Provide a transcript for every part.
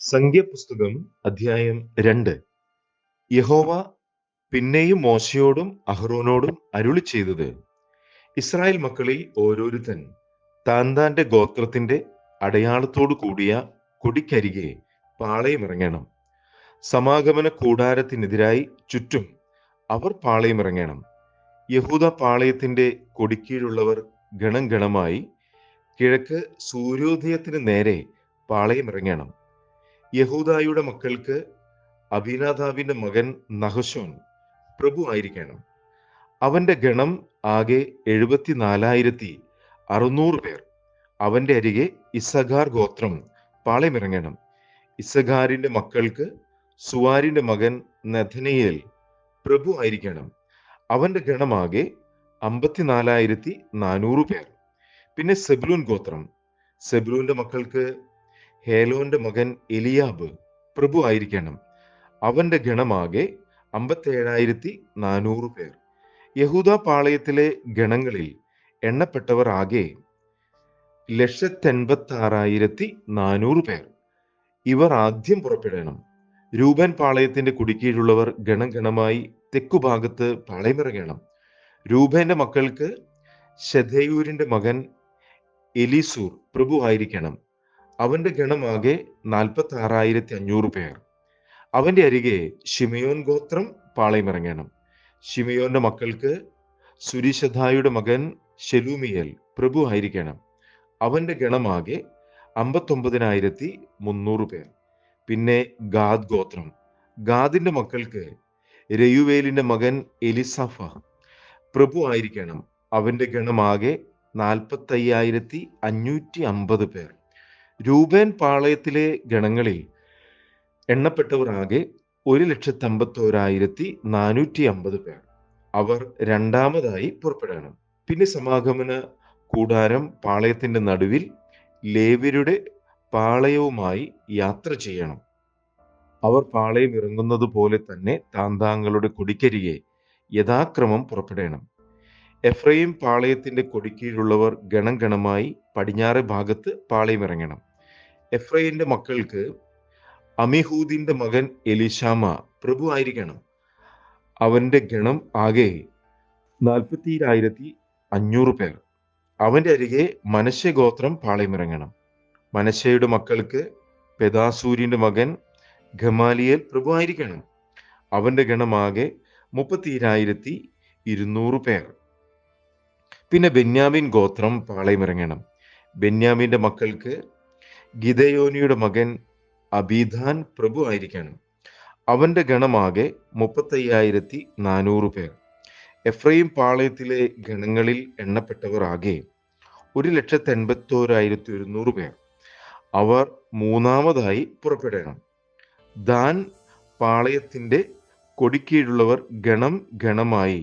സംഖ്യാപുസ്തകം അധ്യായം 2. യഹോവ പിന്നെയും മോശയോടും അഹ്റോനോടും അരുളിച്ചെയ്തത്, ഇസ്രായേൽ മക്കളിൽ ഓരോരുത്തൻ താന്താന്റെ ഗോത്രത്തിന്റെ അടയാളത്തോടു കൂടിയ കൊടിക്കരികെ പാളയമിറങ്ങണം. സമാഗമന കൂടാരത്തിനെതിരായി ചുറ്റും അവർ പാളയമിറങ്ങണം. യഹൂദ പാളയത്തിന്റെ കൊടിക്കീഴുള്ളവർ ഗണം ഗണമായി കിഴക്ക് സൂര്യോദയത്തിന് നേരെ പാളയമിറങ്ങണം. യഹൂദായുടെ മക്കൾക്ക് അബീനാദാബിന്റെ മകൻ നഹശോൻ പ്രഭു ആയിരിക്കണം. അവന്റെ ഗണം ആകെ 74,600 പേർ. അവന്റെ അരികെ ഇസ്സഖാർ ഗോത്രം പാളയമിറങ്ങണം. ഇസ്സഖാരിന്റെ മക്കൾക്ക് സുവാരിന്റെ മകൻ നെഥനയേൽ പ്രഭു ആയിരിക്കണം. അവന്റെ ഗണമാകെ 54,400 പേർ. പിന്നെ സെബ്ലൂൻ ഗോത്രം, സെബ്ലൂന്റെ മക്കൾക്ക് ഹേലോന്റെ മകൻ എലിയാബ് പ്രഭു ആയിരിക്കണം. അവന്റെ ഗണമാകെ 57,400 പേർ. യഹൂദ പാളയത്തിലെ ഗണങ്ങളിൽ എണ്ണപ്പെട്ടവർ ആകെ 186,400 പേർ. ഇവർ ആദ്യം പുറപ്പെടണം. രൂബൻ പാളയത്തിന്റെ കുടിക്കീഴുള്ളവർ ഗണം ഗണമായി തെക്കുഭാഗത്ത് പാളയമിറങ്ങണം. രൂബന്റെ മക്കൾക്ക് ശെദേയൂരിന്റെ മകൻ എലീസൂർ പ്രഭു ആയിരിക്കണം. അവന്റെ ഗണമാകെ 46,500 പേർ. അവന്റെ അരികെ ശിമയോൻ ഗോത്രം പാളയമിറങ്ങണം. ശിമയോന്റെ മക്കൾക്ക് സുരിശദായുടെ മകൻ ശെലൂമിയേൽ പ്രഭു ആയിരിക്കണം. അവന്റെ ഗണമാകെ 59,300 പേർ. പിന്നെ ഗാദ് ഗോത്രം, ഗാദിന്റെ മക്കൾക്ക് രയുവേലിന്റെ മകൻ എലിസാഫ പ്രഭു ആയിരിക്കണം. അവന്റെ ഗണമാകെ 45,550 പേർ. രൂബേൻ പാളയത്തിലെ ഗണങ്ങളിൽ എണ്ണപ്പെട്ടവർ ആകെ 1,51,450 പേർ. അവർ രണ്ടാമതായി പുറപ്പെടണം. പിന്നെ സമാഗമന കൂടാരം പാളയത്തിന്റെ നടുവിൽ ലേവ്യരുടെ പാളയവുമായി യാത്ര ചെയ്യണം. അവർ പാളയം ഇറങ്ങുന്നത് പോലെ തന്നെ താന്താങ്ങളുടെ കൊടിക്കരികെ യഥാക്രമം പുറപ്പെടണം. എഫ്രൈം പാളയത്തിന്റെ കൊടിക്കീഴുള്ളവർ ഗണം ഗണമായി പടിഞ്ഞാറ് ഭാഗത്ത് പാളയമിറങ്ങണം. എഫ്രൈമിന്റെ മക്കൾക്ക് അമിഹൂദിന്റെ മകൻ എലീശാമ പ്രഭു ആയിരിക്കണം. അവന്റെ ഗണം ആകെ 40,500 പേർ. അവന്റെ അരികെ മനശ്ശെ ഗോത്രം പാളയമിറങ്ങണം. മനശ്ശെയുടെ മക്കൾക്ക് പെദാസൂരിന്റെ മകൻ ഗമാലിയേൽ പ്രഭു ആയിരിക്കണം. അവന്റെ ഗണമാകെ 30,200 പേർ. പിന്നെ ബെന്യാമിൻ ഗോത്രം പാളയമിറങ്ങണം. ബെന്യാമിന്റെ മക്കൾക്ക് ഗിദയോനിയുടെ മകൻ അബീദാൻ പ്രഭു ആയിരിക്കണം. അവന്റെ ഗണമാകെ 35,400 പേർ. എഫ്രൈം പാളയത്തിലെ ഗണങ്ങളിൽ എണ്ണപ്പെട്ടവർ ആകെ 1,81,100 പേർ. അവർ മൂന്നാമതായി പുറപ്പെടണം. ദാൻ പാളയത്തിന്റെ കൊടിക്കീഴുള്ളവർ ഗണം ഗണമായി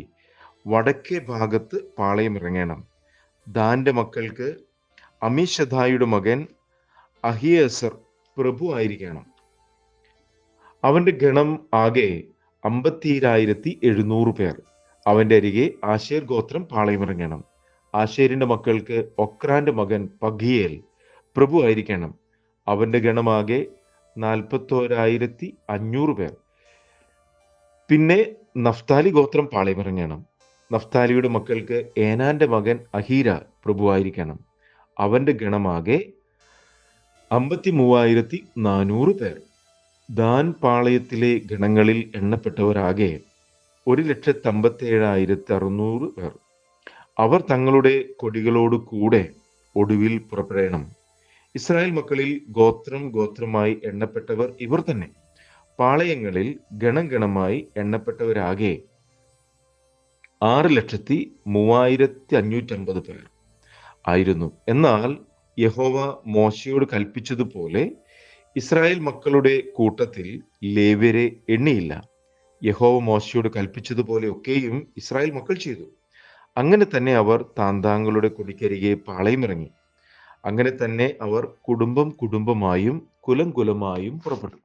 വടക്കേ ഭാഗത്ത് പാളയമിറങ്ങണം. ദാന്റെ മക്കൾക്ക് അമീഷദായുടെ മകൻ അഹിയേസർ പ്രഭു ആയിരിക്കണം. അവന്റെ ഗണം ആകെ 50,700 പേർ. അവന്റെ അരികെ ആശേർ ഗോത്രം പാളയമിറങ്ങണം. ആശേരിന്റെ മക്കൾക്ക് ഒക്രാന്റെ മകൻ പഗിയേൽ പ്രഭു ആയിരിക്കണം. അവന്റെ ഗണമാകെ 41,500 പേർ. പിന്നെ നഫ്താലി ഗോത്രം പാളയമിറങ്ങണം. നഫ്താലിയുടെ മക്കൾക്ക് ഏനാന്റെ മകൻ അഹീര പ്രഭു ആയിരിക്കണം. അവന്റെ ഗണമാകെ 53,400 പേർ. ദാൻ പാളയത്തിലെ ഗണങ്ങളിൽ എണ്ണപ്പെട്ടവരാകെ 1,57,600 പേർ. അവർ തങ്ങളുടെ കൊടികളോട് കൂടെ ഒടുവിൽ പുറപ്പെടണം. ഇസ്രായേൽ മക്കളിൽ ഗോത്രം ഗോത്രമായി എണ്ണപ്പെട്ടവർ ഇവർ തന്നെ. പാളയങ്ങളിൽ ഗണം ഗണമായി എണ്ണപ്പെട്ടവരാകെ 6,03,550 പേർ ആയിരുന്നു. എന്നാൽ യഹോവ മോശയോട് കൽപ്പിച്ചതുപോലെ ഇസ്രായേൽ മക്കളുടെ കൂട്ടത്തിൽ ലേവ്യരെ എണ്ണിയില്ല. യഹോവ മോശയോട് കൽപ്പിച്ചതുപോലെ ഒക്കെയും ഇസ്രായേൽ മക്കൾ ചെയ്തു. അങ്ങനെ തന്നെ അവർ താന്താങ്ങളുടെ കൊടിക്കരികെ പാളയമിറങ്ങി. അങ്ങനെ തന്നെ അവർ കുടുംബം കുടുംബമായും കുലം കുലമായും പുറപ്പെട്ടു.